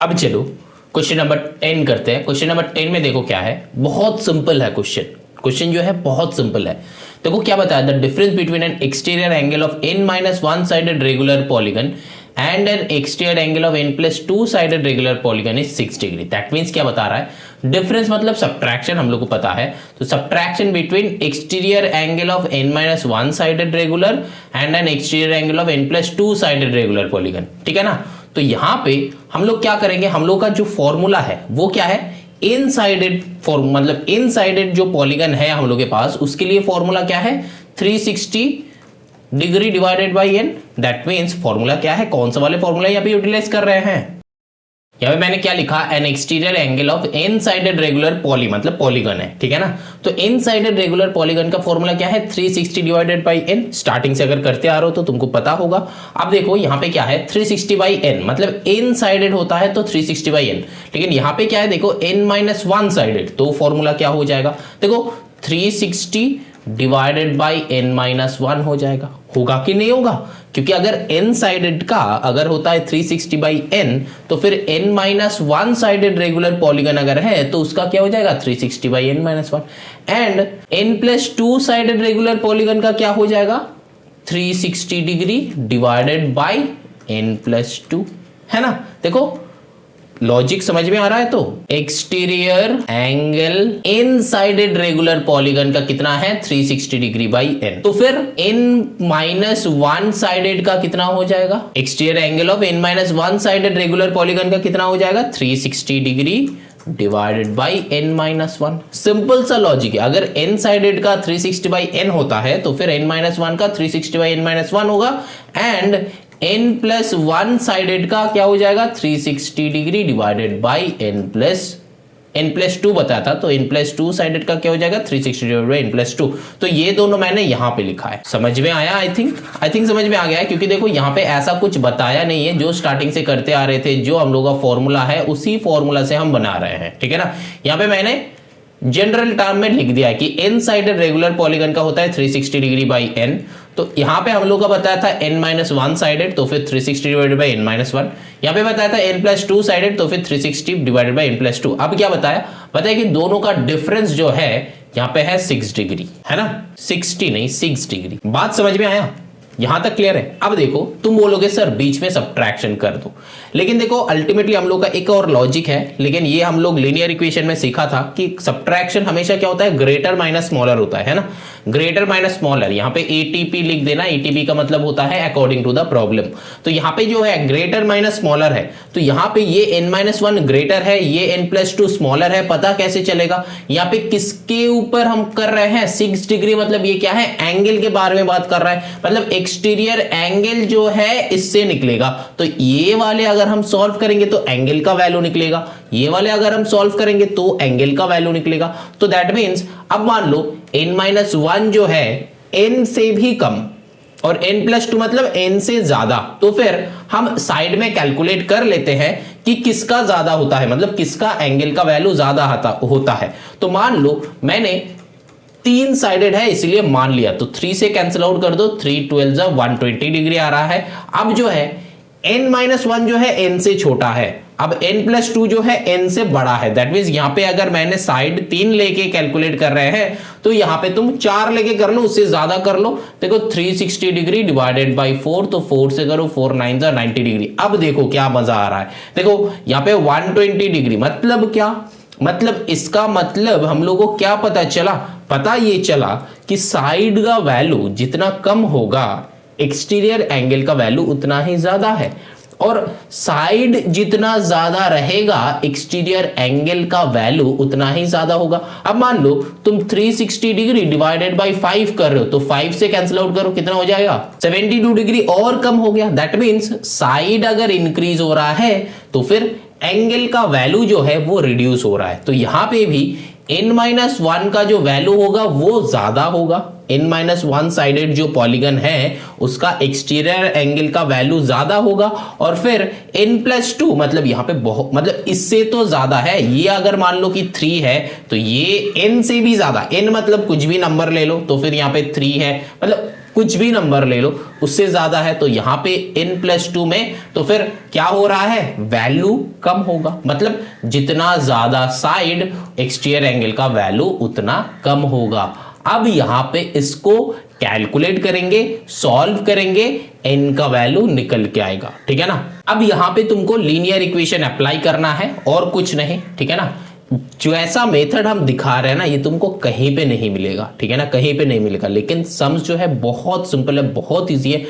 अब चलो question number 10 करते हैं। क्वेश्चन नंबर 10 में देखो क्या है, बहुत सिंपल है क्वेश्चन जो है बहुत सिंपल है। देखो क्या बताया, the difference between N exterior angle of n minus one sided regular polygon and N exterior angle of n plus two sided regular polygon is 6 degree. That means क्या बता रहा है, डिफरेंस मतलब सब्ट्रैक्शन, हम लोग को पता है। तो subtraction between exterior angle of n minus one sided regular and N exterior angle of n plus two sided regular polygon, ठीक है ना। तो यहां पे हम लोग क्या करेंगे, हम लोग का जो फॉर्मूला है वो क्या है, इन साइडेड मतलब इन साइडेड जो पॉलीगन है हम लोग के पास, उसके लिए फॉर्मूला क्या है 360 degree divided by n. That means formula क्या है, कौन सा वाले फॉर्मूला यहाँ पे यूटिलाइज कर रहे हैं। यहाँ पे मैंने क्या लिखा, n exterior angle of n sided regular poly मतलब पॉलीगन है, ठीक है ना। तो एन साइडेड रेगुलर पॉलीगन का फॉर्मूला क्या है 360 डिवाइडेड बाई एन। स्टार्टिंग से अगर करते आ रहे हो तो तुमको पता होगा। अब देखो यहाँ पे क्या है 360 बाई एन, मतलब एन साइडेड होता है तो 360 बाई एन, लेकिन यहाँ पे क्या है देखो एन माइनस वन साइडेड, तो फॉर्मूला क्या हो जाएगा, देखो 360 divided by n minus one हो जाएगा। होगा कि नहीं होगा, क्योंकि अगर n साइडेड का अगर होता है 360 बाई n, तो फिर n minus one sided regular polygon अगर है तो उसका क्या हो जाएगा 360 by n minus one. And n plus two sided regular polygon का क्या हो जाएगा 360 degree divided by n plus two, है ना। देखो लॉजिक समझ में आ रहा है। तो exterior angle in sided regular polygon का कितना है 360 डिग्री बाई एन, तो फिर n माइनस वन साइडेड का कितना हो जाएगा, exterior angle of n minus one sided regular polygon का कितना हो जाएगा 360 degree divided by n minus one. Simple सा लॉजिक है, अगर n साइडेड का 360 बाई n होता है तो फिर n माइनस वन का 360 बाई n माइनस वन होगा, and n plus one sided का क्या हो जाएगा 360 degree divided by n plus two बताया था, तो n प्लस टू साइडेड का क्या हो जाएगा 360 divided by n plus two. तो ये दोनों मैंने यहां पे लिखा है। समझ में आया, आई थिंक समझ में आ गया है, क्योंकि देखो यहाँ पे ऐसा कुछ बताया नहीं है, जो स्टार्टिंग से करते आ रहे थे, जो हम लोग का फॉर्मूला है उसी फॉर्मूला से हम बना रहे हैं, ठीक है ना। यहाँ पे मैंने जनरल टर्म में लिख दिया है कि n साइडेड रेगुलर पॉलीगन का होता है 360 डिग्री बाई n। तो यहाँ पे हम लोग का बताया था n माइनस वन साइडेड, तो फिर 360 divided by n minus one. यहाँ पे बताया था n प्लस टू साइडेड, तो फिर 360 divided by n plus two. अब क्या बताया कि दोनों का डिफरेंस जो है यहाँ पे है 6 डिग्री, है ना, 60 नहीं 6 डिग्री। बात समझ में आया, यहां तक क्लियर है। अब देखो तुम बोलोगे सर बीच में सब्ट्रैक्शन कर दो, लेकिन देखो अल्टीमेटली हम लोग का एक और लॉजिक है, लेकिन ये हम लोग लीनियर इक्वेशन में सीखा था कि सब्ट्रैक्शन हमेशा क्या होता है ग्रेटर माइनस स्मॉलर होता है ना, ग्रेटर माइनस स्मॉलर। यहाँ पे एटीपी लिख देना, एटीपी का मतलब होता है अकॉर्डिंग टू द प्रॉब्लम। तो यहाँ पे जो है ग्रेटर माइनस स्मॉलर है, तो यहाँ पे ये n माइनस वन ग्रेटर है, ये n प्लस टू स्मॉलर है। पता कैसे चलेगा, यहाँ पे किसके ऊपर हम कर रहे हैं 6 डिग्री, मतलब ये क्या है एंगल के बारे में बात कर रहा है, मतलब एक्सटीरियर एंगल जो है इससे निकलेगा। तो ये वाले अगर हम सॉल्व करेंगे तो एंगल का वैल्यू निकलेगा, ये वाले अगर हम सॉल्व करेंगे तो एंगल का वैल्यू निकलेगा। तो दैट मीन्स अब मान लो n माइनस वन जो है n से भी कम और n प्लस टू मतलब n से ज्यादा, तो फिर हम साइड में कैलकुलेट कर लेते हैं कि किसका ज्यादा होता है, मतलब किसका एंगल का वैल्यू ज्यादा होता है। तो मान लो मैंने तीन साइडेड है इसलिए मान लिया, तो 3 से कैंसिल आउट कर दो, 3 12 जा 120 डिग्री आ रहा है। अब जो है n माइनस वन जो है n से छोटा है, अब n प्लस टू जो है n से बड़ा है। दैट मीन्स यहाँ पे अगर मैंने साइड 3 लेके कैलकुलेट कर रहे हैं तो यहाँ पे तुम 4 लेके कर लो, उससे ज्यादा कर लो। देखो 360 डिग्री डिवाइडेड बाई 4, तो 4 से करो 4 9 जा 90 डिग्री। अब देखो क्या मजा आ रहा है, देखो यहाँ पे 120 डिग्री मतलब क्या, मतलब इसका मतलब हम लोगों को क्या पता चला, पता ये चला कि साइड का वैल्यू जितना कम होगा एक्सटीरियर एंगल का वैल्यू उतना ही ज्यादा है, और साइड जितना ज्यादा रहेगा एक्सटीरियर एंगल का वैल्यू उतना ही ज्यादा होगा। अब मान लो तुम 360 डिग्री डिवाइडेड बाई 5 कर रहे हो, तो 5 से कैंसिल आउट करो, कितना हो जाएगा 72 डिग्री और कम हो गया। दैट मीन्स साइड अगर इंक्रीज हो रहा है तो फिर एंगल का वैल्यू जो है वो रिड्यूस हो रहा है। तो यहां पे भी n माइनस वन का जो वैल्यू होगा वो ज्यादा होगा, n माइनस वन साइडेड जो पॉलीगन है उसका एक्सटीरियर एंगल का वैल्यू ज्यादा होगा, और फिर n प्लस टू मतलब यहाँ पे बहुत मतलब इससे तो ज्यादा है, ये अगर मान लो कि 3 है तो ये n से भी ज्यादा, n मतलब कुछ भी नंबर ले लो, तो फिर यहाँ पे 3 है, मतलब कुछ भी नंबर ले लो, उससे ज्यादा है तो यहाँ पे n+2 में तो फिर क्या हो रहा है, वैल्यू कम होगा। मतलब जितना ज्यादा साइड एक्सटीरियर एंगल का वैल्यू उतना कम होगा। अब यहां पे इसको कैलकुलेट करेंगे, सॉल्व करेंगे, n का वैल्यू निकल के आएगा, ठीक है ना। अब यहां पे तुमको लीनियर इक्वेशन अप्लाई करना है और कुछ नहीं, ठीक है ना। जो ऐसा मेथड हम दिखा रहे हैं ना, ये तुमको कहीं पे नहीं मिलेगा, ठीक है ना, कहीं पे नहीं मिलेगा। लेकिन सम्स जो है बहुत सिंपल है, बहुत ईजी है।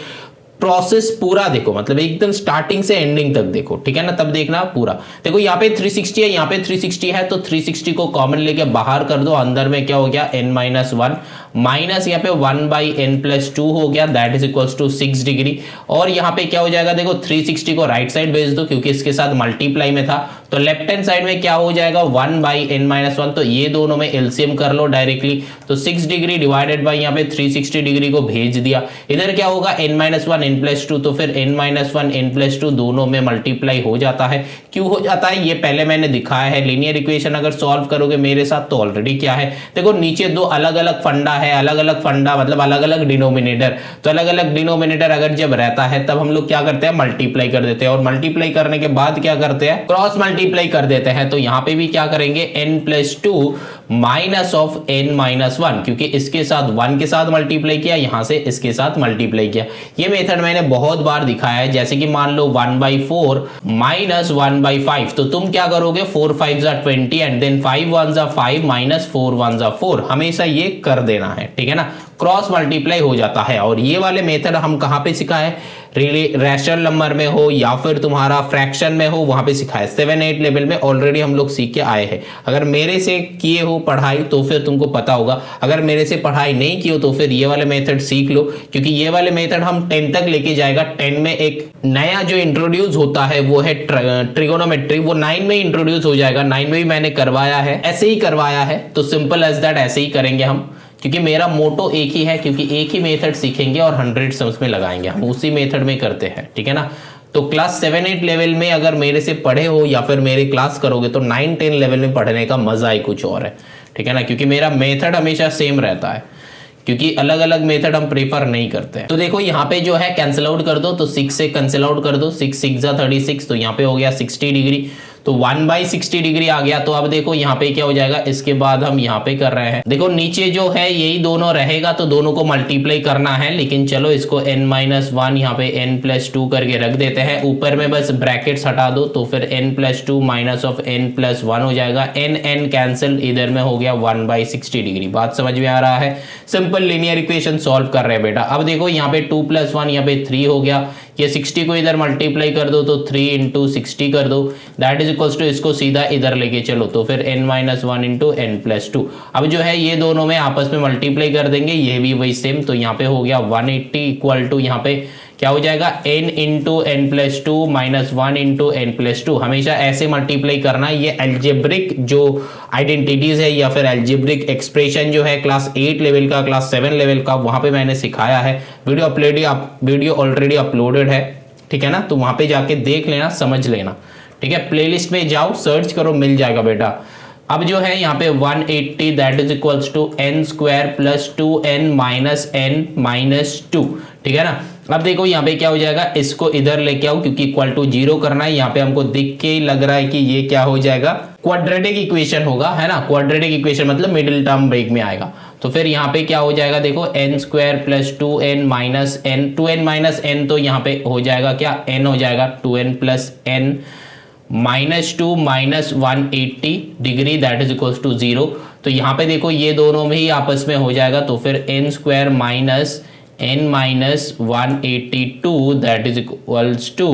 प्रोसेस पूरा देखो, मतलब एकदम स्टार्टिंग से एंडिंग तक देखो, ठीक है ना, तब देखना पूरा। देखो यहाँ पे 360 है, यहाँ पे 360 है, तो 360 को कॉमन लेके बाहर कर दो, अंदर में क्या हो गया n-1 माइनस यहाँ पे 1/n+2 हो गया, that is equals to 6 degree. और यहाँ पे क्या हो जाएगा, देखो 360 को राइट साइड भेज दो क्योंकि इसके साथ मल्टीप्लाई में था, तो लेफ्ट हैंड साइड में क्या हो जाएगा 1/n-1, तो ये दोनों में एलसीएम कर लो डायरेक्टली, तो 6 डिग्री डिवाइडेड बाई यहाँ पे 360 डिग्री को भेज दिया। इधर क्या होगा n-1 n+2, तो फिर n-1 n+2 दोनों में मल्टीप्लाई हो जाता है। क्यों हो जाता है ये पहले मैंने दिखाया है। लीनियर इक्वेशन अगर सॉल्व करोगे मेरे साथ तो ऑलरेडी क्या है, देखो नीचे दो अलग अलग फंडा है, अलग अलग फंडा मतलब अलग अलग डिनोमिनेटर, तो अलग अलग डिनोमिनेटर अगर जब रहता है तब हम लोग क्या करते हैं, मल्टीप्लाई कर देते हैं, और मल्टीप्लाई करने के बाद क्या करते हैं, क्रॉस मल्टीप्लाई कर देते हैं। तो यहाँ पे भी क्या करेंगे, n+2 माइनस ऑफ n-1, क्योंकि इसके साथ 1 के साथ मल्टीप्लाई किया, यहां से इसके साथ मल्टीप्लाई किया। ये मेथड मैंने बहुत बार दिखाया है। जैसे कि मान लो 1/4 माइनस 1/5, तो तुम क्या करोगे, 4 5 20 एंड देन 5 1 5 माइनस 4 1 4, हमेशा ये कर देना है, ठीक है ना, क्रॉस मल्टीप्लाई हो जाता है। और ये वाले मेथड हम कहां पे सिखाए, रैशनल नंबर में हो या फिर तुम्हारा फ्रैक्शन में हो, वहां पे सिखाए। 7-8 लेवल में ऑलरेडी हम लोग सीख के आए हैं। अगर मेरे से किए हो पढ़ाई तो फिर तुमको पता होगा, अगर मेरे से पढ़ाई नहीं की हो तो फिर ये वाले मेथड सीख लो, क्योंकि ये वाले मेथड हम 10 तक लेके जाएगा। 10 में एक नया जो इंट्रोड्यूस होता है वो है ट्रिगोनोमेट्री, वो 9 में इंट्रोड्यूस हो जाएगा। 9 में भी मैंने करवाया है, ऐसे ही करवाया है, तो सिंपल एज दैट ऐसे ही करेंगे हम, क्योंकि मेरा मोटो एक ही है, क्योंकि एक ही मेथड सीखेंगे और 100 सम्स में लगाएंगे, हम उसी मेथड में करते हैं, ठीक है ना। तो क्लास 7-8 लेवल में अगर मेरे से पढ़े हो या फिर मेरे क्लास करोगे तो 9-10 लेवल में पढ़ने का मजा ही कुछ और है, ठीक है ना, क्योंकि मेरा मेथड हमेशा सेम रहता है, क्योंकि अलग अलग मेथड हम प्रेफर नहीं करते हैं। तो देखो यहाँ पे जो है कैंसिल आउट कर दो, तो 6 से कैंसिल आउट कर दो, 6 6 36, तो यहाँ पे हो गया 60 डिग्री, तो 1/60 डिग्री आ गया। तो अब देखो यहाँ पे क्या हो जाएगा, इसके बाद हम यहाँ पे कर रहे हैं, देखो नीचे जो है यही दोनों रहेगा, तो दोनों को मल्टीप्लाई करना है। लेकिन चलो इसको n-1 यहाँ पे n+2 करके रख देते हैं, ऊपर में बस ब्रैकेट्स हटा दो, तो फिर n+2 माइनस ऑफ n+1 हो जाएगा, n कैंसिल, इधर में हो गया 1/60 डिग्री। बात समझ में आ रहा है, सिंपल लीनियर इक्वेशन सॉल्व कर रहे हैं बेटा। अब देखो यहाँ पे 2 + 1 यहाँ पे 3 हो गया, ये 60 को इधर मल्टीप्लाई कर दो, तो 3 × 60 कर दो, दैट इज इक्वल्स टू, इसको सीधा इधर लेके चलो, तो फिर n-1 × n+2। अब जो है ये दोनों में आपस में मल्टीप्लाई कर देंगे, ये भी वही सेम, तो यहाँ पे हो गया 180 इक्वल टू, यहाँ पे क्या हो जाएगा, n × n+2 माइनस 1 × n+2। हमेशा ऐसे मल्टीप्लाई करना है। ये एल्जेब्रिक जो आइडेंटिटीज है या फिर एल्जेब्रिक एक्सप्रेशन जो है क्लास 8 लेवल का, क्लास 7 लेवल का, वहां पे मैंने सिखाया है। वीडियो ऑलरेडी अपलोडेड है, ठीक है ना, तो वहां पे जाके देख लेना, समझ लेना, ठीक है। प्लेलिस्ट में जाओ, सर्च करो, मिल जाएगा बेटा। अब जो है यहाँ पे 180 that is equals to n² + 2n - n - 2, ठीक है ना। अब देखो यहाँ पे क्या हो जाएगा, इसको इधर लेके आओ, क्योंकि इक्वल टू 0 करना है। यहाँ पे हमको दिख के ही लग रहा है कि ये क्या हो जाएगा, क्वाड्रेटिक इक्वेशन होगा, है ना। क्वाड्रेटिक इक्वेशन मतलब मिडिल टर्म ब्रेक में आएगा। तो फिर यहाँ पे क्या हो जाएगा, देखो n² + 2n - n, 2n - n, तो यहाँ पे हो जाएगा क्या, n हो जाएगा 2n + n -2 - 180 degree that is equals to 0। तो यहाँ पे देखो ये दोनों में ही आपस में हो जाएगा, तो फिर n² - n - 182 that is equals to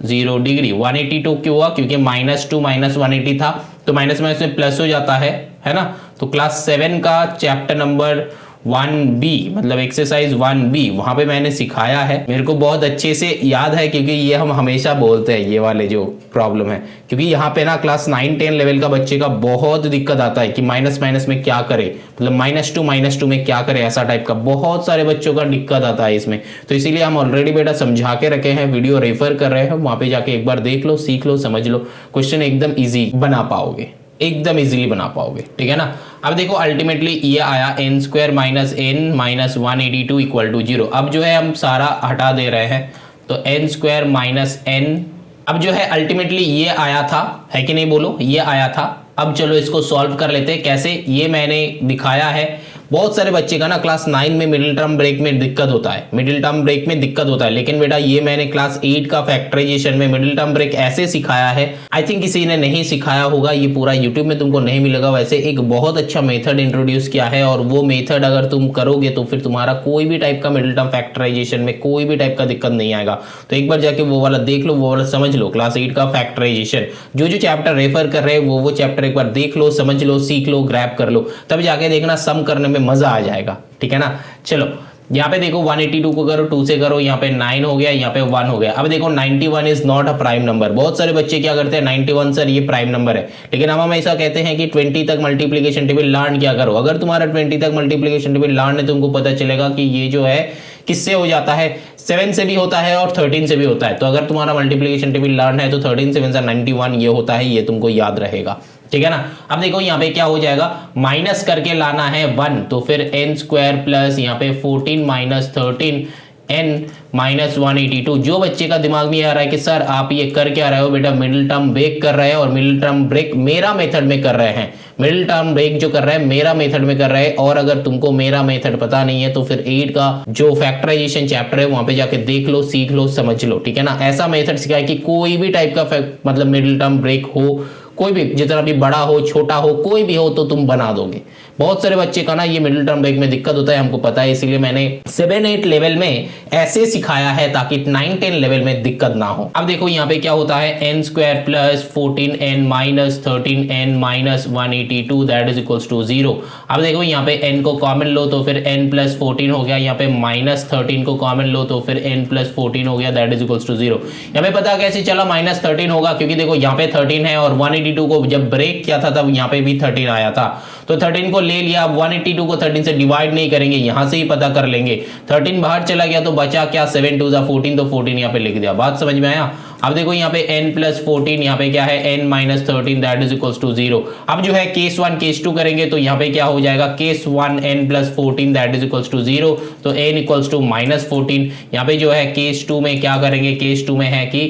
0 degree. 182 क्यों हुआ, क्योंकि -2 - 180 था, तो माइनस में इसमें प्लस हो जाता है ना। तो क्लास 7 का चैप्टर नंबर 1B मतलब एक्सरसाइज 1B वहां पे मैंने सिखाया है, मेरे को बहुत अच्छे से याद है, क्योंकि ये हम हमेशा बोलते हैं ये वाले जो प्रॉब्लम है, क्योंकि यहाँ पे ना क्लास 9-10 लेवल का बच्चे का बहुत दिक्कत आता है कि माइनस माइनस में क्या करे, मतलब -2 में क्या करे, ऐसा टाइप का बहुत सारे बच्चों का दिक्कत आता है इसमें। तो इसीलिए हम ऑलरेडी बेटा समझा के रखे हैं, वीडियो रेफर कर रहे हैं, वहां पे जाके एक बार देख लो, सीख लो, समझ लो, क्वेश्चन एकदम ईजी बना पाओगे। एकदम इजीली बना पाओगे, ठीक है ना। अब देखो अल्टीमेटली ये आया n square minus n minus 182 equal to 0। अब जो है हम सारा हटा दे रहे हैं, तो n स्क्वायर माइनस एन, अब जो है अल्टीमेटली ये आया था, है कि नहीं बोलो, ये आया था। अब चलो इसको सॉल्व कर लेते हैं। कैसे, ये मैंने दिखाया है। बहुत सारे बच्चे का ना क्लास 9 में मिडिल टर्म ब्रेक में दिक्कत होता है, मिडिल टर्म ब्रेक में दिक्कत होता है, लेकिन बेटा ये मैंने क्लास 8 का फैक्टराइजेशन में मिडिल टर्म ब्रेक ऐसे सिखाया है। आई थिंक किसी ने नहीं सिखाया होगा, ये पूरा यूट्यूब में तुमको नहीं मिलेगा। वैसे एक बहुत अच्छा मेथड इंट्रोड्यूस किया है, और वो मेथड अगर तुम करोगे तो फिर तुम्हारा कोई भी टाइप का मिडिल टर्म फैक्टराइजेशन में कोई भी टाइप का दिक्कत नहीं आएगा। तो एक बार जाके वो वाला देख लो, वो वाला समझ लो, क्लास 8 का फैक्टराइजेशन। जो जो चैप्टर रेफर कर रहे हैं वो चैप्टर एक बार देख लो, समझ लो, सीख लो, ग्रैब कर लो, तब जाके देखना सम करने में मजा आ जाएगा, ठीक है ना। चलो यहाँ पे देखो 182 को करो 2 से करो, यहाँ पे 9 हो गया, यहाँ पे 1 हो गया। अब देखो 91 is not a prime number. बहुत सारे बच्चे क्या करते हैं, 91 सर ये प्राइम नंबर है, लेकिन हम ऐसा कहते हैं कि 20 तक मल्टीप्लीकेशन टेबल लर्न क्या करो। अगर तुम्हारा 20 तक मल्टीप्लीकेशन टेबल लर्न है, तुमको पता चलेगा कि ये जो है किससे हो जाता है, 7 से भी होता है और 13 से भी होता है। तो अगर तुम्हारा मल्टीप्लीकेशन टेबल लर्न है तो 13 7 91 ये होता है, ये तुमको याद रहेगा, ठीक है ना। अब देखो यहाँ पे क्या हो जाएगा, माइनस करके लाना है 1, तो फिर n स्क्वायर प्लस यहाँ पे 14 माइनस 13 n माइनस 182। जो बच्चे का दिमाग में आ रहा है कि सर आप ये कर क्या रहे हो, बेटा मिडिल टर्म ब्रेक कर रहे हैं, और मिडिल टर्म ब्रेक मेरा मेथड में कर रहे हैं। मिडिल टर्म ब्रेक जो कर रहे हैं मेरा मेथड में कर रहे हैं, और अगर तुमको मेरा मेथड पता नहीं है तो फिर 8 का जो फैक्टराइजेशन चैप्टर है वहां पे जाके देख लो, सीख लो, समझ लो, ठीक है ना। ऐसा मेथड सिखाया कि कोई भी टाइप का मतलब मिडिल टर्म ब्रेक हो, कोई भी जितना भी बड़ा हो छोटा हो कोई भी हो, तो तुम बना दोगे। बहुत सारे बच्चे का ना ये मिडिल टर्म ब्रेक में दिक्कत होता है, हमको पता है, इसीलिए मैंने 7-8 लेवल में ऐसे सिखाया है ताकि 9-10 लेवल में दिक्कत ना हो। अब देखो यहाँ पे क्या होता है, n square plus 14n minus 13n minus 182 that is equals to 0। अब देखो यहाँ पे n को कॉमन लो तो फिर n प्लस 14 हो गया, यहाँ पे माइनस 13 को कॉमन लो तो फिर n प्लस 14 हो गया दैट इज इक्वल्स टू 0। यहाँ पे पता कैसे चला माइनस 13 होगा, क्योंकि देखो यहाँ पे 13 है और 182 को जब ब्रेक किया था तब यहाँ पे भी 13 आया था, तो 13 को ले लिया। अब 182 को 13 से डिवाइड नहीं करेंगे, यहां से ही पता कर लेंगे। 13 बाहर चला गया तो बचा क्या, 7 2 14, तो 14 यहाँ पे लिख दिया। बात समझ में आया। अब देखो यहाँ पे n प्लस 14, यहाँ पे क्या है n minus 13 that is equals to 0। अब जो है केस 1 केस 2 करेंगे तो यहाँ पे क्या हो जाएगा, case 1 n plus 14 that is equals to 0, तो n इक्वल्स टू माइनस 14। यहाँ पे जो है केस 2 में क्या करेंगे, केस 2 में है कि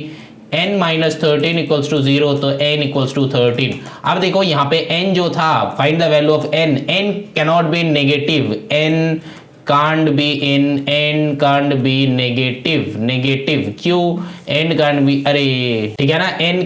n माइनस 13 इक्वल्स टू 0, तो n इक्वल्स टू 13। अब देखो यहाँ पे n जो था, find the value of n, n cannot be negative, n can't be in, n can't be negative क्यों, n can't be, अरे ठीक है ना, n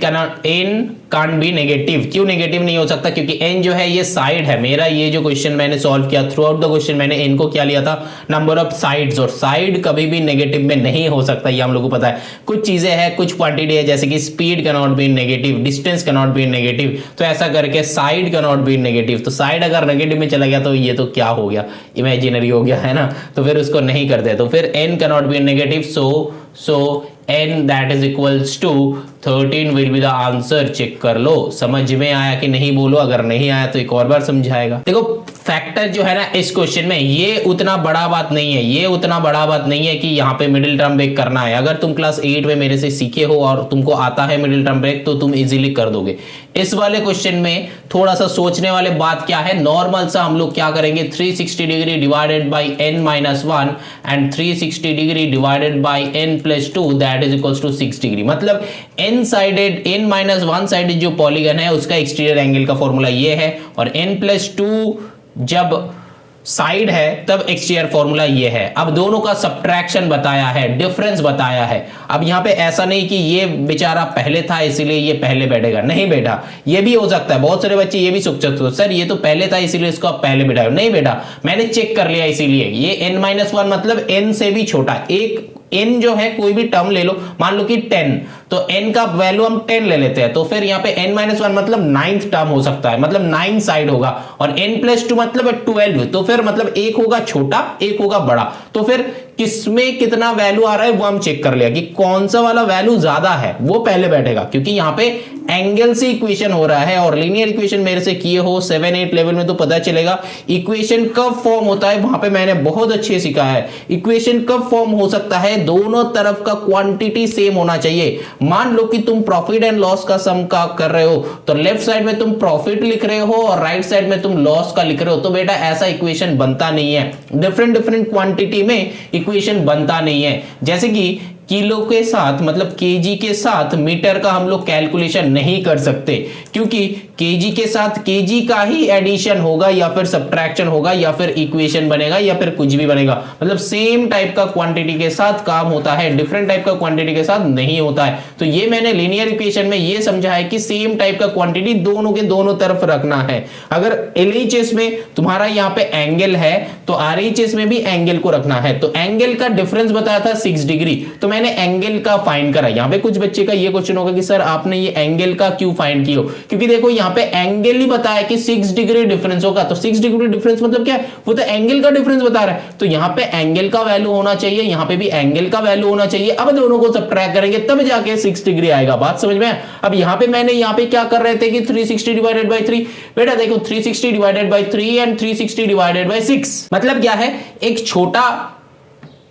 can't be नेगेटिव। क्यों नेगेटिव नहीं हो सकता, क्योंकि n जो है ये साइड है मेरा। ये जो क्वेश्चन मैंने सॉल्व किया थ्रू आउट द क्वेश्चन मैंने n को क्या लिया था, नंबर ऑफ साइड्स, और साइड कभी भी नेगेटिव में नहीं हो सकता, ये हम लोग को पता है। कुछ चीजें हैं, कुछ क्वांटिटी है, जैसे कि speed cannot be negative, distance cannot be negative, तो ऐसा करके साइड कैनॉट बी नेगेटिव। तो साइड अगर नेगेटिव में चला गया तो ये तो क्या हो गया, इमेजिनरी हो गया, है ना, तो फिर उसको नहीं करते। तो फिर n cannot be negative, so n that is equals to 13 will be the answer. Check कर लो, समझ में आया कि नहीं बोलो, अगर नहीं आया तो एक और बार समझाएगा। देखो फैक्टर जो है ना इस क्वेश्चन में, ये उतना बड़ा बात नहीं है, ये उतना बड़ा बात नहीं है कि यहाँ पे मिडिल टर्म ब्रेक करना है। अगर तुम क्लास 8 में मेरे से सीखे हो और तुमको आता है मिडिल टर्म ब्रेक तो तुम इजीली कर दोगे। इस वाले क्वेश्चन में थोड़ा सा सोचने वाले बात क्या है, नॉर्मल सा हम लोग क्या करेंगे, 360 degree divided by n minus 1 and 360 degree divided by n plus 2 that is equals to 6 degree. मतलब n sided, n minus 1 sided जो पॉलीगन है उसका एक्सटीरियर एंगल का फॉर्मूला ये है, और n प्लस 2 जब साइड है तब एक्सटीरियर फॉर्मूला ये है। अब दोनों का सब्ट्रैक्शन बताया है, डिफरेंस बताया है। अब यहां पे ऐसा नहीं कि ये बेचारा पहले था इसीलिए ये पहले बैठेगा, नहीं बेटा, ये भी हो सकता है। बहुत सारे बच्चे ये भी सोच सकते हो सर ये तो पहले था इसीलिए इसको आप पहले बैठाओ, नहीं बेटा मैंने चेक कर लिया इसीलिए ये n-1 मतलब n से भी छोटा। एक n जो है कोई भी टर्म ले लो, मान लो कि 10, तो n का वैल्यू हम 10 ले लेते हैं, तो फिर यहाँ पे n-1 मतलब 9th टर्म हो सकता है, मतलब 9 साइड होगा, और n प्लस 2 मतलब 12, तो फिर मतलब एक होगा छोटा एक होगा बड़ा। तो फिर किसमें कितना वैल्यू आ रहा है वो हम चेक कर लिया कि कौन सा वाला वैल्यू ज्यादा है वो पहले बैठेगा, क्योंकि यहाँ पे एंगल से इक्वेशन हो रहा है। और लीनियर इक्वेशन मेरे से किए हो 7-8 लेवल में तो पता चलेगा इक्वेशन कब फॉर्म होता है, वहां पे मैंने बहुत अच्छे सिखाया है। इक्वेशन कब फॉर्म हो सकता है, दोनों तरफ का क्वांटिटी सेम होना चाहिए, मान लो कि तुम प्रॉफिट एंड लॉस का सम का कर रहे हो, तो लेफ्ट साइड में तुम प्रॉफिट लिख रहे हो और राइट साइड में तुम लॉस का लिख रहे हो, तो बेटा ऐसा इक्वेशन बनता नहीं है। डिफरेंट डिफरेंट क्वांटिटी में इक्वेशन बनता नहीं है। जैसे कि किलो के साथ मतलब केजी के साथ मीटर का हम लोग कैलकुलेशन नहीं कर सकते, क्योंकि केजी के साथ केजी का ही एडिशन होगा या फिर सब्ट्रैक्शन होगा या फिर इक्वेशन बनेगा या फिर कुछ भी बनेगा। मतलब सेम टाइप का क्वांटिटी के साथ काम होता है, डिफरेंट टाइप का क्वांटिटी के साथ नहीं होता है। तो ये मैंने लीनियर इक्वेशन में ये समझा है कि सेम टाइप का क्वांटिटी दोनों के दोनों तरफ रखना है। अगर LHS में तुम्हारा यहाँ पे एंगल है तो RHS में भी एंगल को रखना है। तो एंगल का डिफरेंस बताया था 6 डिग्री, तो मैंने एंगल का फाइंड करा। यहाँ पे कुछ बच्चे का ये क्वेश्चन होगा कि सर आपने ये एंगल का क्यों फाइंड किया, क्योंकि देखो यहाँ पे एंगल ही बताया कि 6 डिग्री डिफरेंस होगा, तो 6 डिग्री डिफरेंस मतलब क्या है, वो तो एंगल का डिफरेंस बता रहा है। तो यहाँ पे एंगल का वैल्यू होना चाहिए, यहाँ पे भी एंगल का वैल्यू होना चाहिए। अब दोनों को सब्ट्रैक्ट करेंगे तब जाके 6 डिग्री आएगा। बात समझ में? अब यहाँ पे मैंने यहाँ पे क्या कर रहे थे कि 360 डिवाइडेड बाई 3, बेटा देखो 360 divided by 3 and 360 divided by 6 मतलब क्या है, एक छोटा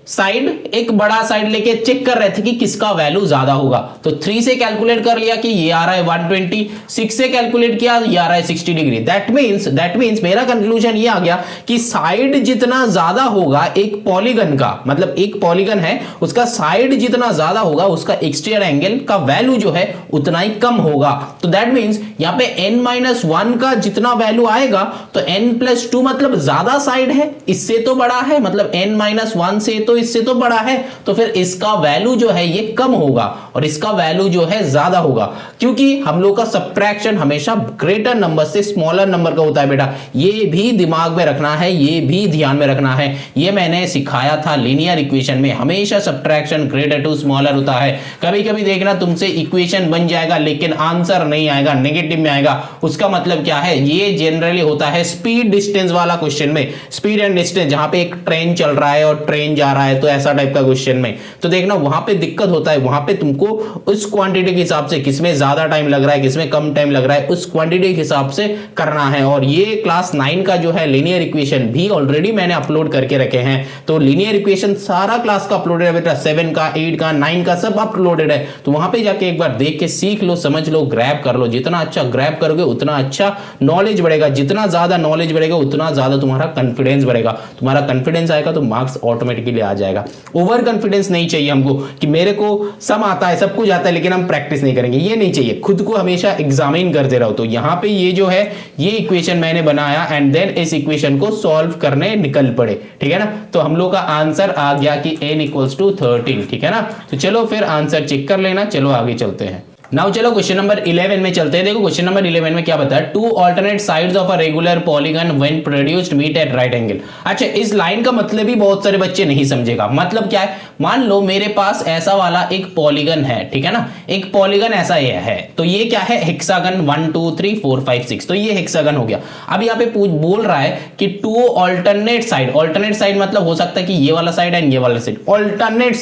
साइड एक बड़ा साइड लेके चेक कर रहे थे कि किसका वैल्यू ज्यादा होगा। तो 3 से कैलकुलेट कर लिया कि ये आ रहा है 120, 6 से कैलकुलेट किया ये आ रहा है 60 डिग्री। दैट मींस मेरा कंक्लूजन ये आ गया कि साइड जितना ज्यादा होगा एक पॉलीगन का, मतलब एक पॉलीगन है उसका साइड जितना ज्यादा होगा उसका एक्सटीरियर एंगल का वैल्यू जो है उतना ही कम होगा। तो दैट मींस यहाँ पे n-1 का जितना वैल्यू आएगा तो n+2 मतलब ज्यादा साइड है, इससे तो बड़ा है, मतलब n-1 से तो इससे तो बड़ा है, तो फिर इसका वैल्यू जो है ये कम होगा और इसका वैल्यू जो है ज्यादा होगा, क्योंकि हम लोग का सब्ट्रैक्शन हमेशा ग्रेटर नंबर से स्मॉलर नंबर का होता है। बेटा ये भी दिमाग में रखना है, ये भी ध्यान में रखना है। ये मैंने सिखाया था लीनियर इक्वेशन में, हमेशा सब्ट्रैक्शन ग्रेटर टू स्मॉलर होता है। कभी कभी देखना तुमसे इक्वेशन बन जाएगा लेकिन आंसर नहीं आएगा, नेगेटिव में आएगा। उसका मतलब क्या है, ये जनरली होता है स्पीड डिस्टेंस वाला क्वेश्चन में, स्पीड एंड डिस्टेंस, जहां पे एक ट्रेन चल रहा है और ट्रेन जा रहा है, तो ऐसा टाइप का क्वेश्चन में तो देखना वहां पे दिक्कत होता है। वहां पे तुमको उस क्वांटिटी के हिसाब से किसमें ज्यादा टाइम लग रहा है किसमें कम टाइम लग रहा है उस क्वांटिटी के हिसाब से करना है। और ये क्लास 9 का जो है लीनियर इक्वेशन भी ऑलरेडी मैंने अपलोड करके रखे हैं। तो लीनियर इक्वेशन सारा क्लास का अपलोडेड है बेटा, 7 का 8 का 9 का सब अपलोडेड है। तो वहां पे जाके एक बार देख के सीख लो, समझ लो, ग्रैब कर लो। जितना अच्छा ग्रैब करोगे उतना अच्छा नॉलेज बढ़ेगा, जितना ज्यादा नॉलेज बढ़ेगा उतना ज्यादा तुम्हारा कॉन्फिडेंस बढ़ेगा। तुम्हारा कॉन्फिडेंस आएगा तो मार्क्स ऑटोमेटिकली आ जाएगा। ओवर कॉन्फिडेंस नहीं चाहिए हमको कि मेरे को सब आता है सब कुछ आता है लेकिन हम प्रैक्टिस नहीं करेंगे, ये नहीं चाहिए। खुद को हमेशा एग्जामिन करते रहो। तो यहां पे ये जो है ये इक्वेशन मैंने बनाया एंड देन इस इक्वेशन को सॉल्व करने निकल पड़े, ठीक है ना। तो हम लोग का आंसर आ गया कि n = 13, ठीक है ना। तो चलो फिर आंसर चेक कर लेना, चलो आगे चलते हैं। नाउ चलो क्वेश्चन नंबर 11 में चलते हैं। देखो क्वेश्चन नंबर 11 में क्या बताया, 2 alternate sides of a regular polygon when produced meet at right angle। अच्छा, इस लाइन का मतलब ही बहुत सारे बच्चे नहीं समझेगा। मतलब क्या है, मान लो मेरे पास ऐसा वाला एक पॉलीगन है, ठीक है ना, एक पॉलीगन ऐसा है, तो ये क्या है, हेक्सागन 1 2 3 4 5 6, तो ये हेक्सागन हो गया। अब यहाँ पे बोल रहा है कि 2 alternate साइड मतलब हो सकता है कि ये वाला साइड एंड ये वाला साइड। ऑल्टरनेट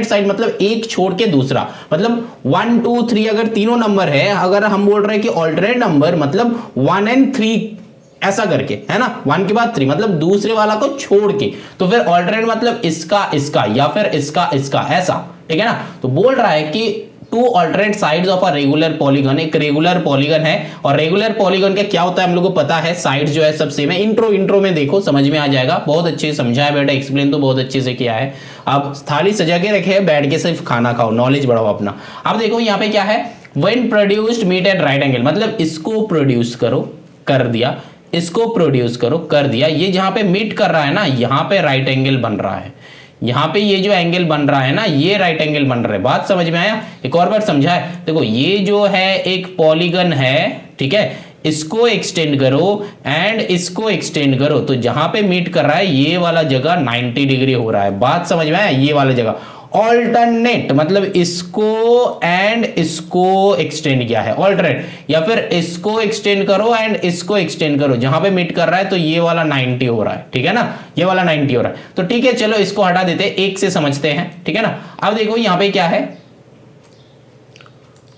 साइड मतलब एक छोड़ के दूसरा, मतलब 1 2 3 अगर तीनों नंबर है, अगर हम बोल रहे हैं कि ऑल्टरनेट नंबर मतलब 1 and 3 ऐसा करके, है ना, 1 के बाद 3 मतलब दूसरे वाला को छोड़ के, तो फिर ऑल्टरनेट मतलब इसका या फिर इसका ऐसा, ठीक है ना। तो बोल रहा है कि 2 alternate sides of a regular polygon, एक रेगुलर पॉलीगन है और रेगुलर पॉलीगन का क्या होता है हम लोगों को पता है, साइड्स जो है सब सेम है। इंट्रो में देखो समझ में आ जाएगा, बहुत अच्छे से समझा है बेटा, एक्सप्लेन तो बहुत अच्छे से किया है। अब थाली सजा के रखे, बैठ के सिर्फ खाना खाओ, नॉलेज बढ़ाओ अपना। अब देखो यहाँ पे क्या है, when produced meet at right angle, मतलब इसको प्रोड्यूस करो, कर दिया, इसको प्रोड्यूस करो, कर दिया, ये जहां पे मीट कर रहा है ना, यहां पे राइट एंगल बन रहा है। यहां पे ये जो एंगल बन रहा है ना, ये राइट एंगल बन रहा है। बात समझ में आया? एक और बार समझा है। देखो ये जो है एक पॉलीगन है, ठीक है, इसको एक्सटेंड करो एंड इसको एक्सटेंड करो, तो जहां पे मीट कर रहा है ये वाला जगह 90 डिग्री हो रहा है। बात समझ में आया? ये वाला जगह ऑल्टरनेट मतलब इसको एंड इसको एक्सटेंड किया है, ऑल्टरनेट, या फिर इसको एक्सटेंड करो एंड इसको एक्सटेंड करो, जहां पे मीट कर रहा है तो ये वाला 90 हो रहा है, ठीक है ना, ये वाला 90 हो रहा है। तो ठीक है, चलो इसको हटा देते हैं, एक से समझते हैं, ठीक है ना। अब देखो यहां पे क्या है,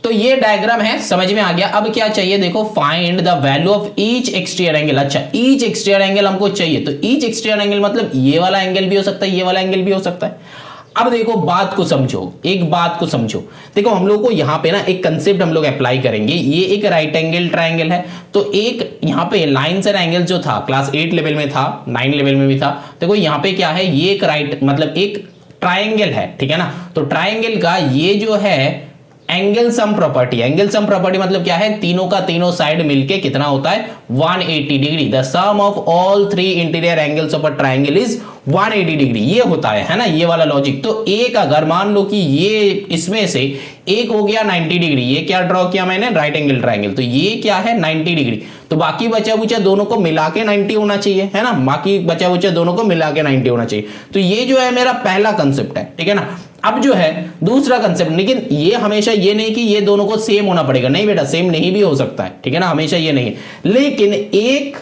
तो ये डायग्राम है, समझ में आ गया। अब क्या चाहिए, देखो find the value of each exterior angle. अच्छा, ईच एक्सटीरियर एंगल हमको चाहिए, तो ईच एक्सटीरियर एंगल मतलब ये वाला एंगल भी हो सकता है, ये वाला एंगल भी हो सकता है। अब देखो बात को समझो, एक बात को समझो। देखो हम लोग को यहाँ पे ना एक कंसेप्ट हम लोग अप्लाई करेंगे। ये एक राइट एंगल ट्रायंगल है, तो एक यहाँ पे लाइन्स एंड एंगल जो था क्लास 8 लेवल में था, 9 लेवल में भी था। देखो यहाँ पे क्या है, ये एक राइट मतलब एक ट्रायंगल है, ठीक है ना। तो ट्रायंगल का ये जो है angle sum property, angle sum property मतलब क्या है, तीनों का तीनों साइड मिलके कितना होता है 180 degree. The sum of all 3 interior angles of a triangle is 180 degree, ये होता है ना, ये वाला लॉजिक। तो एक अगर मान लो कि ये इसमें से एक हो गया 90 डिग्री, ये क्या ड्रॉ किया मैंने, राइट एंगल ट्रायंगल, तो ये क्या है 90 डिग्री। तो बाकी बचा बुचा दोनों को मिला के 90 होना चाहिए, है ना, बाकी बचा बुचा दोनों को मिला के 90 होना चाहिए। तो ये जो है मेरा पहला कंसेप्ट है, ठीक है ना। अब जो है दूसरा कंसेप्ट, लेकिन ये हमेशा ये नहीं कि ये दोनों को सेम होना पड़ेगा, नहीं बेटा, सेम नहीं भी हो सकता है, ठीक है ना, हमेशा ये नहीं है। लेकिन एक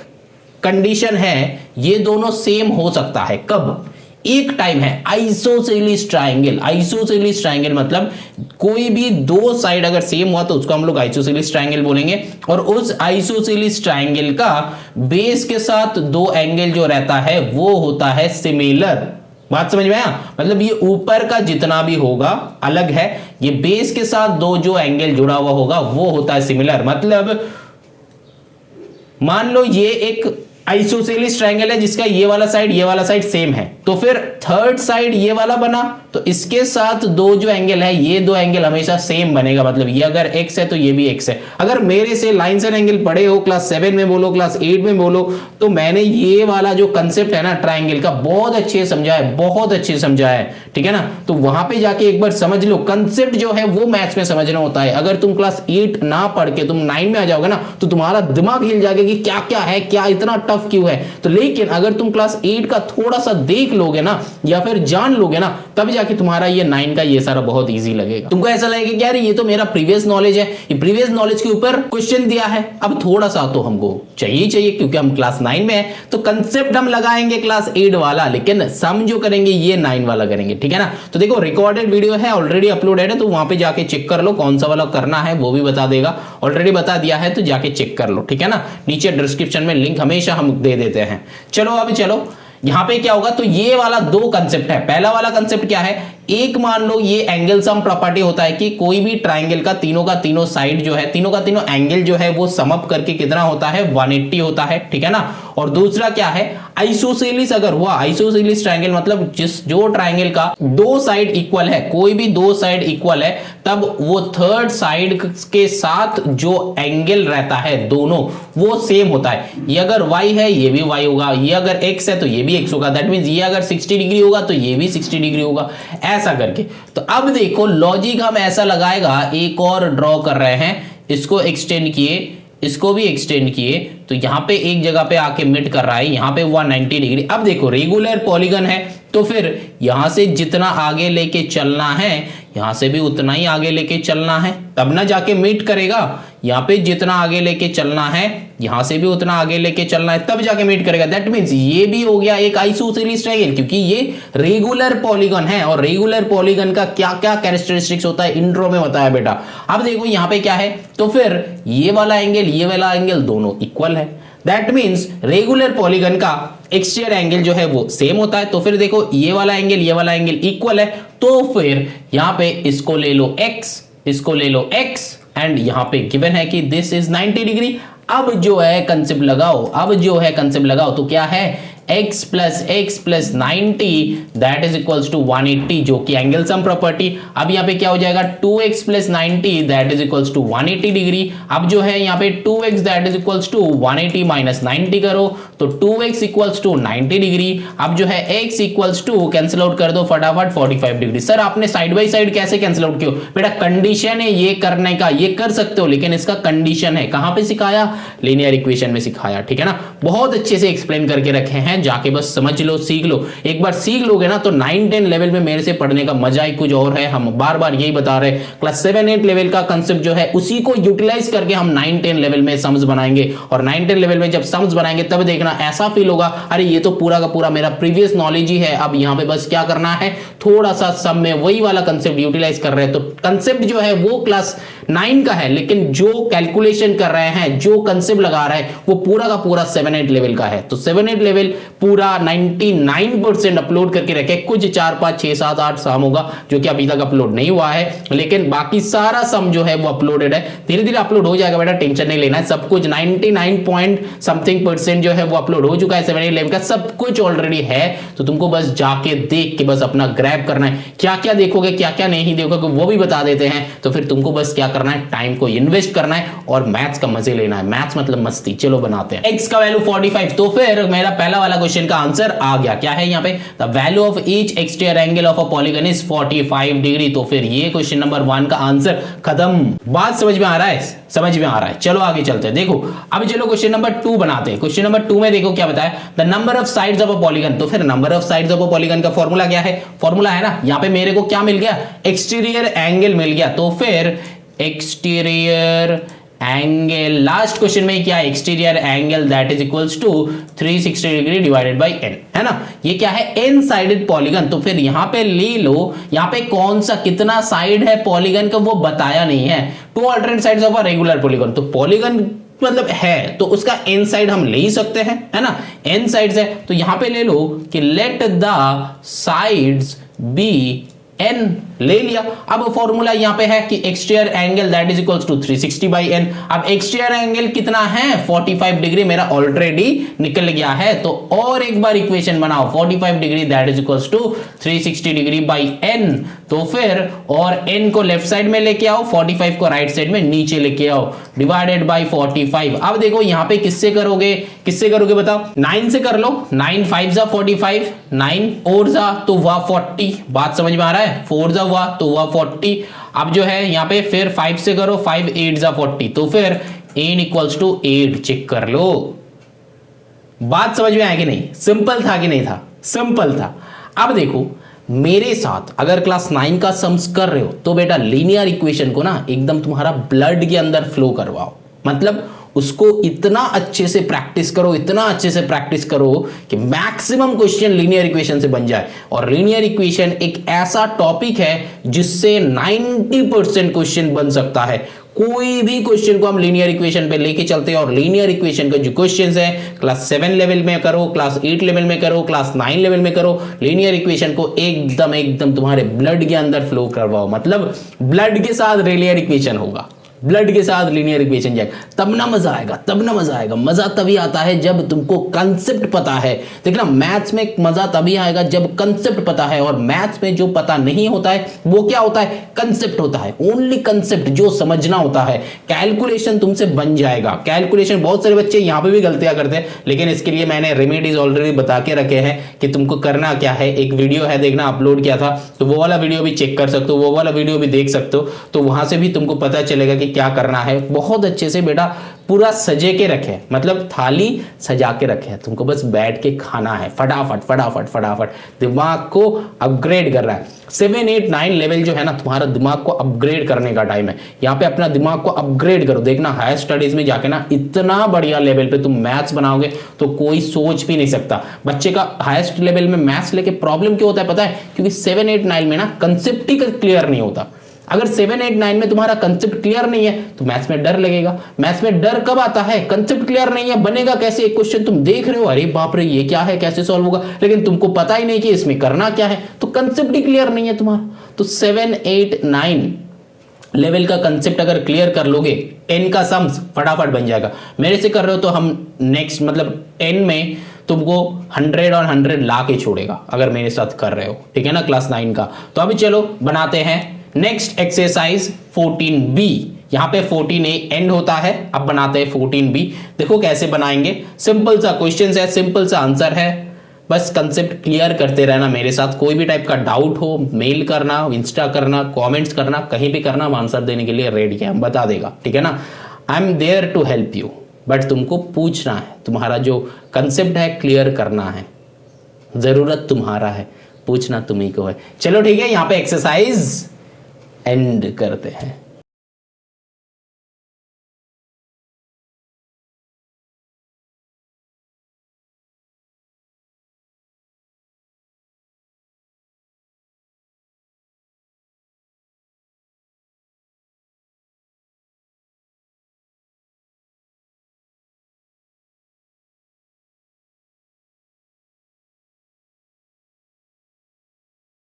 कंडीशन है, ये दोनों सेम हो सकता है। कब? एक टाइम है आइसोसेलेस ट्रायंगल। आइसोसेलेस ट्रायंगल मतलब कोई भी दो साइड अगर सेम हुआ तो उसको हम लोग आइसोसेलेस ट्रायंगल बोलेंगे। और उस आइसोसेलेस ट्रायंगल का बेस के साथ दो एंगल जो रहता है वो होता है सिमिलर। बात समझ में आया? मतलब ये ऊपर का जितना भी होगा अलग है, ये बेस के साथ दो जो एंगल जुड़ा हुआ होगा वो होता है सिमिलर। मतलब मान लो ये एक आइसोसेलेस ट्रायंगल है जिसका ये वाला साइड सेम है, तो फिर थर्ड साइड ये वाला बना, तो इसके साथ दो जो एंगल है ये दो एंगल हमेशा सेम बनेगा। मतलब ये अगर x है तो ये भी x है। अगर मेरे से लाइन्स एंड एंगल पढ़े हो क्लास 7 में बोलो, क्लास 8 में बोलो, तो मैंने ये वाला जो कंसेप्ट है ना ट्रायंगल का बहुत अच्छे समझा है, बहुत अच्छे समझा है, ठीक है ना। तो वहां पे जाके एक बार समझ लो, कंसेप्ट जो है वो मैथ्स में समझना होता है। अगर तुम क्लास 8 ना पढ़ के तुम 9 में आ जाओगे ना तो तुम्हारा दिमाग हिल जाएगा कि क्या क्या है, क्या इतना टफ क्यों है। तो लेकिन अगर तुम क्लास 8 का थोड़ा सा देख लोगे ना या फिर जान लोगे ना, तब जाके तुम्हारा ये 9 का ये सारा बहुत इजी लगेगा। तुमको ऐसा लगेगा कि यार ये तो मेरा प्रीवियस नॉलेज है, ये प्रीवियस नॉलेज के ऊपर क्वेश्चन दिया है, अब थोड़ा सा तो हमको चाहिए क्योंकि हम क्लास 9 में है, तो कंसेप्ट हम लगाएंगे क्लास 8 वाला, लेकिन सम जो करेंगे ये 9 वाला करेंगे, ठीक है ना। तो देखो रिकॉर्डेड वीडियो है, ऑलरेडी अपलोडेड है, तो वहां पे जाके चेक कर लो कौन सा वाला करना है, वो भी बता देगा, ऑलरेडी बता दिया है, तो जाके चेक कर लो, ठीक है ना। नीचे डिस्क्रिप्शन में लिंक हमेशा हम दे देते हैं। चलो अब चलो यहां पे क्या होगा, तो ये वाला दो कंसेप्ट है। पहला वाला कंसेप्ट क्या है, एक मान लो ये एंगल सम प्रॉपर्टी होता है कि कोई भी ट्रायंगल का तीनों साइड जो है, तीनों का तीनों एंगल जो है वो सम अप करके कितना होता है 180 होता है, ठीक है ना। और दूसरा क्या है, आइसोसेलेस अगर हुआ, आइसोसेलेस ट्रायंगल मतलब जो ट्रायंगल का दो साइड इक्वल है, कोई भी दो साइड इक्वल है, तब वो थर्ड साइड के साथ जो एंगल रहता है दोनों वो सेम होता है। ये अगर y है ये भी y होगा, ये अगर x है तो ये भी x होगा, दैट मींस ये अगर 60 डिग्री होगा तो ये भी 60 डिग्री होगा, ऐसा करके। तो अब देखो लॉजिक हम ऐसा लगाएगा, एक और ड्रॉ कर रहे हैं, इसको एक्सटेंड किए, इसको भी एक्सटेंड किए, तो यहां पे एक जगह पे आके मिट कर रहा है, यहां पे 190 डिग्री। अब देखो रेगुलर पॉलीगन है, तो फिर यहां से जितना आगे लेके चलना है यहां से भी उतना ही आगे लेके चलना है, तब ना जाके मीट करेगा। यहां पे जितना आगे लेके चलना है यहां से भी उतना आगे लेके चलना है, तब जाके मीट करेगा। दैट मींस ये भी हो गया एक आइसोसेलेस ट्रायंगल, क्योंकि ये रेगुलर पॉलीगन है। और रेगुलर पॉलीगन का क्या क्या कैरेक्टरिस्टिक्स होता है इंट्रो में बताया बेटा। अब देखो यहां पे क्या है, तो फिर ये वाला एंगल दोनों इक्वल है, दैट मींस रेगुलर पॉलीगन का एक्सटीरियर एंगल जो है वो सेम होता है। तो फिर देखो ये वाला एंगल इक्वल है, तो फिर यहां पे इसको ले लो x, इसको ले लो x, एंड यहां पे गिवन है कि दिस इज 90 डिग्री। अब जो है कंसेप्ट लगाओ, तो क्या है x plus 90 that is equals to 180, जो कि एंगल सम प्रॉपर्टी। अब यहाँ पे क्या हो जाएगा 2x plus 90 that is equals to 180 degree. अब जो है यहाँ पे 2x that is equals to 180 minus 90 करो तो 2x इक्वल्स टू 90 डिग्री। अब जो है x equals to cancel out कर दो फटाफट 45 डिग्री। सर आपने साइड बाई साइड कैसे कैंसिल आउट किया? बेटा कंडीशन है ये करने का, ये कर सकते हो लेकिन इसका कंडीशन है। कहां पे सिखाया? लीनियर इक्वेशन में सिखाया, ठीक है ना। बहुत अच्छे से एक्सप्लेन करके रखे हैं, जाके बस समझ लो, सीख लो। एक बार सीख लोगे ना तो 9-10 लेवल में मेरे से पढ़ने का मजा ही कुछ और है। हम बार बार यही बता रहे हैं, क्लास 7-8 लेवल का कंसेप्ट जो है उसी को यूटिलाइज करके हम 9-10 लेवल में सम्स बनाएंगे। और 9-10 लेवल में जब सम्स बनाएंगे तब देखना ऐसा फील होगा अरे ये तो पूरा का पूरा मेरा प्रीवियस नॉलेज ही है, अब यहाँ पे बस क्या करना है थोड़ा सा सम में वही वाला कंसेप्ट यूटिलाइज कर रहे हैं। तो कंसेप्ट जो है वो क्लास 9 का है, लेकिन जो कैलकुलेशन कर रहे हैं, जो कंसेप्ट लगा रहे हैं, वो पूरा का पूरा 7-8 लेवल का है। तो 7-8 लेवल पूरा 99% अपलोड करके रखे। कुछ 4, 5, 6, 7, 8 सम होगा जो कि अभी तक अपलोड नहीं हुआ है, लेकिन बाकी सारा सम जो है वो अपलोडेड है। धीरे धीरे अपलोड हो जाएगा बेटा, टेंशन नहीं लेना है। सब कुछ 99% जो है वो अपलोड हो चुका है 7-8 लेवल का, सब कुछ ऑलरेडी है। तो तुमको बस जाके देख के बस अपना ग्रैब करना है। क्या क्या देखोगे, क्या क्या नहीं देखोगे, वो भी बता देते हैं। तो फिर तुमको बस क्या करना है, टाइम को इन्वेस्ट करना है और मैथ्स का मजे लेना है। मैथ्स मतलब मस्ती। चलो बनाते हैं। x का वैल्यू 45। तो फिर मेरा पहला वाला क्वेश्चन का आंसर आ गया। क्या है यहाँ पे, the value of each exterior angle of a polygon is 45 degree. तो फिर ये क्वेश्चन नंबर 1 का आंसर खत्म। बात समझ में आ रहा है, समझ में आ रहा है। चलो आगे चलते हैं। देखो अब चलो क्वेश्चन नंबर 2 बनाते हैं। क्वेश्चन नंबर 2 में देखो क्या बताया, the number of sides of a polygon. तो फिर number of sides of a polygon का फॉर्मूला क्या है, फॉर्मूला है ना, यहाँ पे मेरे को क्या मिल गया, एक्सटीरियर एंगल मिल गया। तो फिर एक्सटीरियर एंगल, लास्ट क्वेश्चन में क्या है, exterior angle that is equals to 360 degree divided by n, है ना। ये क्या है, n साइडेड पॉलीगन। तो फिर यहां पे ले लो, यहां पे कौन सा कितना साइड है पॉलीगन का वो बताया नहीं है। 2 alternate sides of a regular polygon. तो पॉलीगन मतलब है तो उसका n साइड हम ले ही सकते हैं, है ना, n साइड्स है। तो यहां पे ले लो कि let the sides be n, ले लिया। अब फॉर्मूला यहां पे है कि exterior angle that is equals to 360 by n। अब एक्सटीरियर एंगल कितना है, 45 डिग्री मेरा ऑलरेडी निकल गया है। तो और एक बार इक्वेशन बनाओ, 45 degree that is equals to 360 degree by n। तो फिर और n को लेफ्ट साइड में लेके आओ, 45 को राइट साइड में नीचे लेके आओ, डिवाइडेड बाई 45। अब देखो यहां पे किससे करोगे, किससे करोगे बताओ, 9 से कर लो। 9 5 जा 45, 9 4 जा तो हुआ 40। बात समझ में आ रहा है, 4 जा हुआ तो हुआ 40। अब जो है यहां पे फिर 5 से करो, 5 8 जा 40। तो फिर n इक्वल्स टू 8 चेक कर लो। बात समझ में आया कि नहीं, सिंपल था कि नहीं था, सिंपल था। अब देखो मेरे साथ अगर क्लास 9 का सम्स कर रहे हो तो बेटा लीनियर इक्वेशन को ना एकदम तुम्हारा ब्लड के अंदर फ्लो करवाओ। मतलब उसको इतना अच्छे से प्रैक्टिस करो, इतना अच्छे से प्रैक्टिस करो कि मैक्सिमम क्वेश्चन लीनियर इक्वेशन से बन जाए। और लीनियर इक्वेशन एक ऐसा टॉपिक है जिससे 90% क्वेश्चन बन सकता है। कोई भी क्वेश्चन को हम लीनियर इक्वेशन पे लेके चलते हैं और लीनियर इक्वेशन का जो क्वेश्चंस है क्लास 7 लेवल में करो, क्लास 8 लेवल में करो, क्लास 9 लेवल में करो। लीनियर इक्वेशन को एकदम एकदम तुम्हारे ब्लड के अंदर फ्लो करवाओ। मतलब ब्लड के साथ लीनियर इक्वेशन होगा, ब्लड के साथ लीनियर इक्वेशन जाएगा, तब ना मजा आएगा, तब ना मजा आएगा। मजा तभी आता है जब तुमको कंसेप्ट पता है। देखना मैथ्स में मजा तभी आएगा जब कंसेप्ट पता है, और मैथ्स में जो पता नहीं होता है वो क्या होता है, कंसेप्ट होता है। ओनली कंसेप्ट जो समझना होता है। कैलकुलेशन तुमसे बन जाएगा। कैलकुलेशन बहुत सारे बच्चे यहां पे भी गलतियां करते हैं, लेकिन इसके लिए मैंने रेमेडीज ऑलरेडी बता के रखे हैं कि तुमको करना क्या है। एक वीडियो है देखना, अपलोड किया था, तो वो वाला वीडियो भी चेक कर सकते हो, वो वाला वीडियो भी देख सकते हो। तो वहां से भी तुमको पता चलेगा कि क्या करना है। बहुत अच्छे से बेटा पूरा सजे के रखे, मतलब थाली सजा के रखे, तुमको बस बैठ के खाना है। फटाफट फटाफट फटाफट दिमाग को अपग्रेड कर रहा है। 7 8 9 लेवल जो है ना, तुम्हारा दिमाग को अपग्रेड करने का टाइम है। यहाँ पे अपना दिमाग को अपग्रेड करो। देखना हायर स्टडीज में जाके ना इतना बढ़िया लेवल पे तुम मैथ्स बनाओगे तो कोई सोच भी नहीं सकता। बच्चे का हाईएस्ट लेवल में मैथ्स लेके प्रॉब्लम क्यों होता है पता है, क्योंकि 7 8 9 में ना कंसेप्ट ही क्लियर नहीं होता। अगर 7 8 9 में तुम्हारा कंसेप्ट क्लियर नहीं है तो मैथ्स में डर लगेगा। मैथ्स में डर कब आता है, कंसेप्ट क्लियर नहीं है, बनेगा कैसे। एक क्वेश्चन तुम देख रहे हो, अरे बाप रे ये क्या है, कैसे सॉल्व होगा, लेकिन तुमको पता ही नहीं कि इसमें करना क्या है, तो कंसेप्ट ही क्लियर नहीं है तुम्हारा। तो 7 8 9 लेवल का कंसेप्ट अगर क्लियर कर लोगे, 10 का सम्स फटाफट बन जाएगा। मेरे से कर रहे हो तो हम नेक्स्ट मतलब 10 में तुमको 100 और 100 ला के छोड़ेगा अगर मेरे साथ कर रहे हो, ठीक है ना, क्लास 9 का। तो अभी चलो बनाते हैं नेक्स्ट एक्सरसाइज 14b। यहां पे 14a एंड होता है, अब बनाते हैं 14b। देखो कैसे बनाएंगे, सिंपल सा क्वेश्चन है, सिंपल सा आंसर है। बस कंसेप्ट क्लियर करते रहना मेरे साथ। कोई भी टाइप का डाउट हो मेल करना, इंस्टा करना, कमेंट्स करना, कहीं भी करना, हम आंसर देने के लिए रेडी है, हम बता देगा, ठीक है ना। I am there to help you, but तुमको पूछना है, तुम्हारा जो कंसेप्ट है क्लियर करना है। जरूरत तुम्हारा है, पूछना तुम्ही को है। चलो ठीक है, यहाँ पे एक्सरसाइज एंड करते हैं।